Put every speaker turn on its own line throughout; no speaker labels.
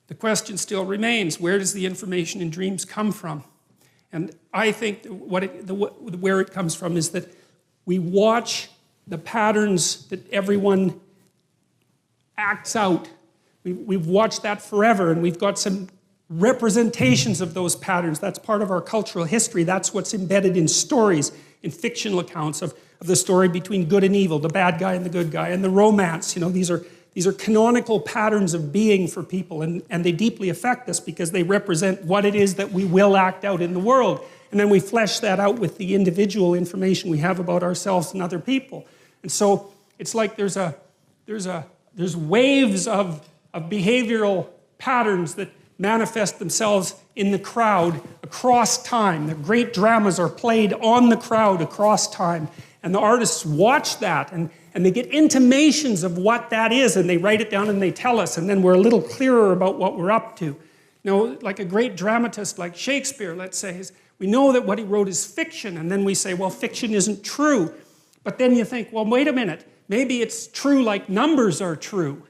the question still remains, where does the information in dreams come from? And I think where it comes from is that we watch the patterns that everyone acts out. We've watched that forever, and we've got some representations of those patterns. That's part of our cultural history. That's what's embedded in stories, in fictional accounts of the story between good and evil, the bad guy and the good guy, and the romance. You know, these are canonical patterns of being for people, and they deeply affect us because they represent what it is that we will act out in the world. And then we flesh that out with the individual information we have about ourselves and other people. And so it's like there's waves of behavioral patterns that manifest themselves in the crowd across time. The great dramas are played on the crowd across time. And the artists watch that, and they get intimations of what that is, and they write it down and they tell us, and then we're a little clearer about what we're up to. You know, like a great dramatist like Shakespeare, let's say, we know that what he wrote is fiction, and then we say, well, fiction isn't true. But then you think, well, wait a minute, maybe it's true like numbers are true.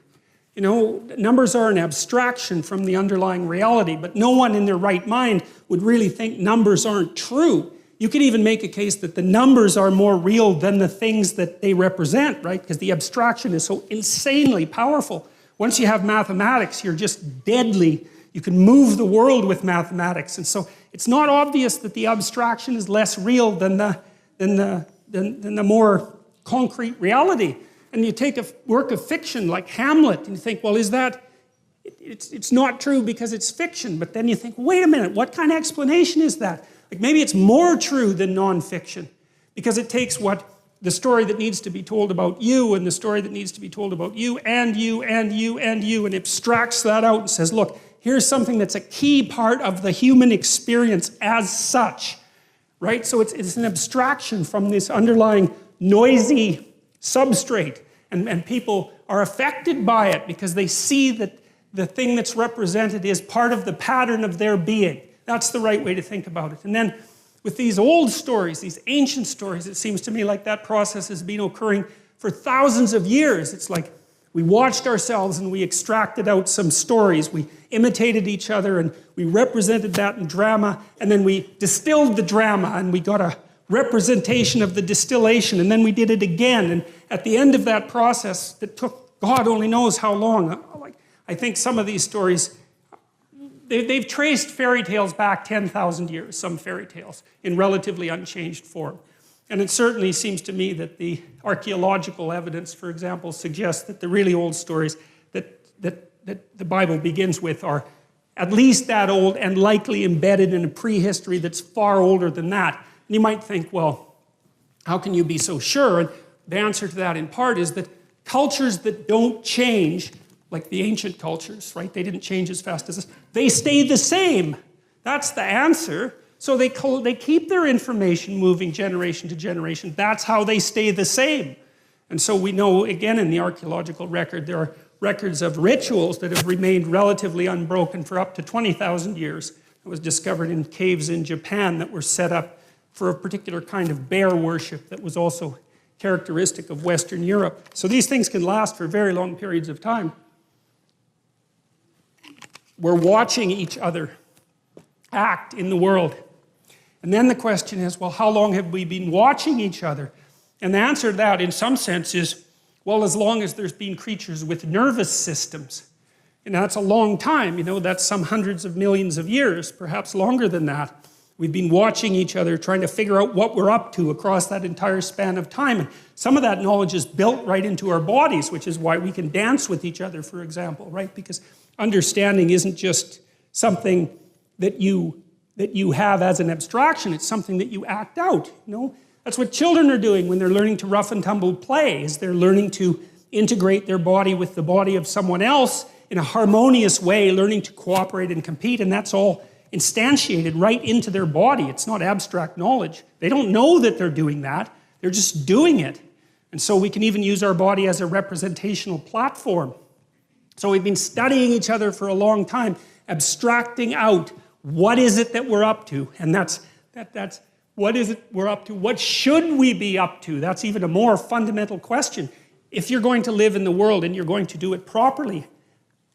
You know, numbers are an abstraction from the underlying reality, but no one in their right mind would really think numbers aren't true. You could even make a case that the numbers are more real than the things that they represent, right? Because the abstraction is so insanely powerful. Once you have mathematics, you're just deadly. You can move the world with mathematics. And so it's not obvious that the abstraction is less real than the more concrete reality. And you take a work of fiction like Hamlet, and you think, well, is that, it's not true because it's fiction. But then you think, wait a minute, what kind of explanation is that? Like maybe it's more true than nonfiction, because it takes the story that needs to be told about you, and the story that needs to be told about you, and you, and you, and you, and abstracts that out and says, look, here's something that's a key part of the human experience as such, right? So it's an abstraction from this underlying noisy substrate, and people are affected by it because they see that the thing that's represented is part of the pattern of their being. That's the right way to think about it. And then with these old stories, these ancient stories, it seems to me like that process has been occurring for thousands of years. It's like we watched ourselves and we extracted out some stories. We imitated each other and we represented that in drama, and then we distilled the drama and we got a representation of the distillation, and then we did it again. And at the end of that process that took God only knows how long, I think some of these stories, they've traced fairy tales back 10,000 years, some fairy tales, in relatively unchanged form. And it certainly seems to me that the archaeological evidence, for example, suggests that the really old stories that the Bible begins with are at least that old and likely embedded in a prehistory that's far older than that. And you might think, well, how can you be so sure? And the answer to that in part is that cultures that don't change, like the ancient cultures, right? They didn't change as fast as us. They stay the same. That's the answer. So they keep their information moving generation to generation. That's how they stay the same. And so we know, again, in the archaeological record, there are records of rituals that have remained relatively unbroken for up to 20,000 years. It was discovered in caves in Japan that were set up for a particular kind of bear worship that was also characteristic of Western Europe. So these things can last for very long periods of time. We're watching each other act in the world. And then the question is, well, how long have we been watching each other? And the answer to that, in some sense, is, well, as long as there's been creatures with nervous systems. And that's a long time, you know, that's some hundreds of millions of years, perhaps longer than that. We've been watching each other, trying to figure out what we're up to across that entire span of time. And some of that knowledge is built right into our bodies, which is why we can dance with each other, for example, right? Because understanding isn't just something that you have as an abstraction, it's something that you act out, you know? That's what children are doing when they're learning to rough and tumble play, is they're learning to integrate their body with the body of someone else in a harmonious way, learning to cooperate and compete, and that's all instantiated right into their body. It's not abstract knowledge. They don't know that they're doing that. They're just doing it. And so we can even use our body as a representational platform. So we've been studying each other for a long time, abstracting out what is it that we're up to. And that's what is it we're up to? What should we be up to? That's even a more fundamental question. If you're going to live in the world and you're going to do it properly,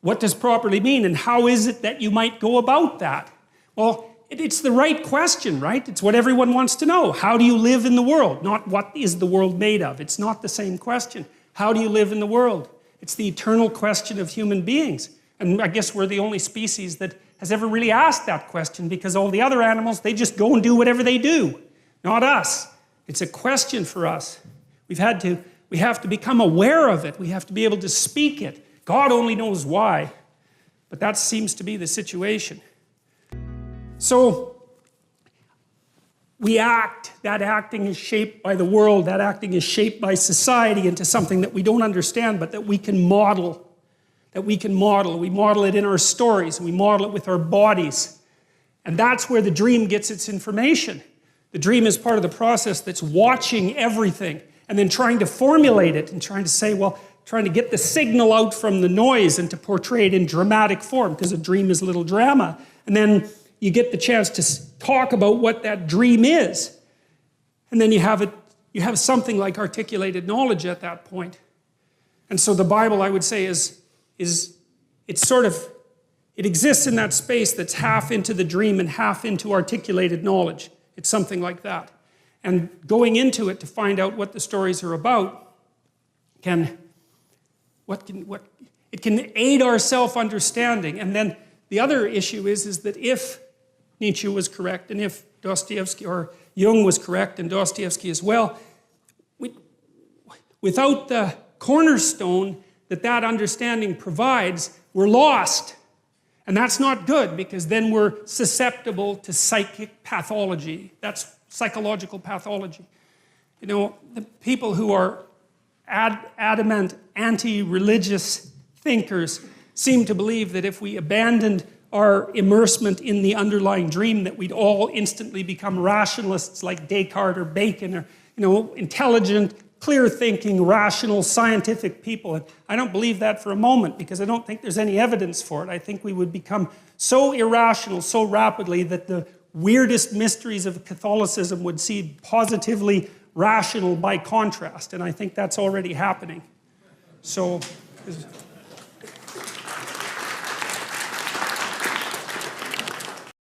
What does properly mean, and how is it that you might go about that? Well, it's the right question, right? It's what everyone wants to know. How do you live in the world? Not what is the world made of. It's not the same question. How do you live in the world? It's the eternal question of human beings. And I guess we're the only species that has ever really asked that question, because all the other animals, they just go and do whatever they do. Not us. It's a question for us. We have to become aware of it. We have to be able to speak it. God only knows why. But that seems to be the situation. So, we act. That acting is shaped by the world. That acting is shaped by society into something that we don't understand, but that we can model. That we can model. We model it in our stories. We model it with our bodies. And that's where the dream gets its information. The dream is part of the process that's watching everything and then trying to formulate it and trying to say, well, trying to get the signal out from the noise and to portray it in dramatic form, because a dream is a little drama. And then you get the chance to talk about what that dream is. And then you have something like articulated knowledge at that point. And so the Bible, I would say, it exists in that space that's half into the dream and half into articulated knowledge. It's something like that. And going into it to find out what the stories are about can aid our self-understanding. And then the other issue is that if Nietzsche was correct, and if Dostoevsky or Jung was correct, and Dostoevsky as well, without the cornerstone that understanding provides, we're lost. And that's not good, because then we're susceptible to psychic pathology. That's psychological pathology. You know, the people who are adamant anti-religious thinkers seem to believe that if we abandoned our immersement in the underlying dream, that we'd all instantly become rationalists like Descartes or Bacon, or, you know, intelligent, clear-thinking, rational, scientific people. And I don't believe that for a moment, because I don't think there's any evidence for it. I think we would become so irrational so rapidly that the weirdest mysteries of Catholicism would seem positively rational by contrast. And I think that's already happening. So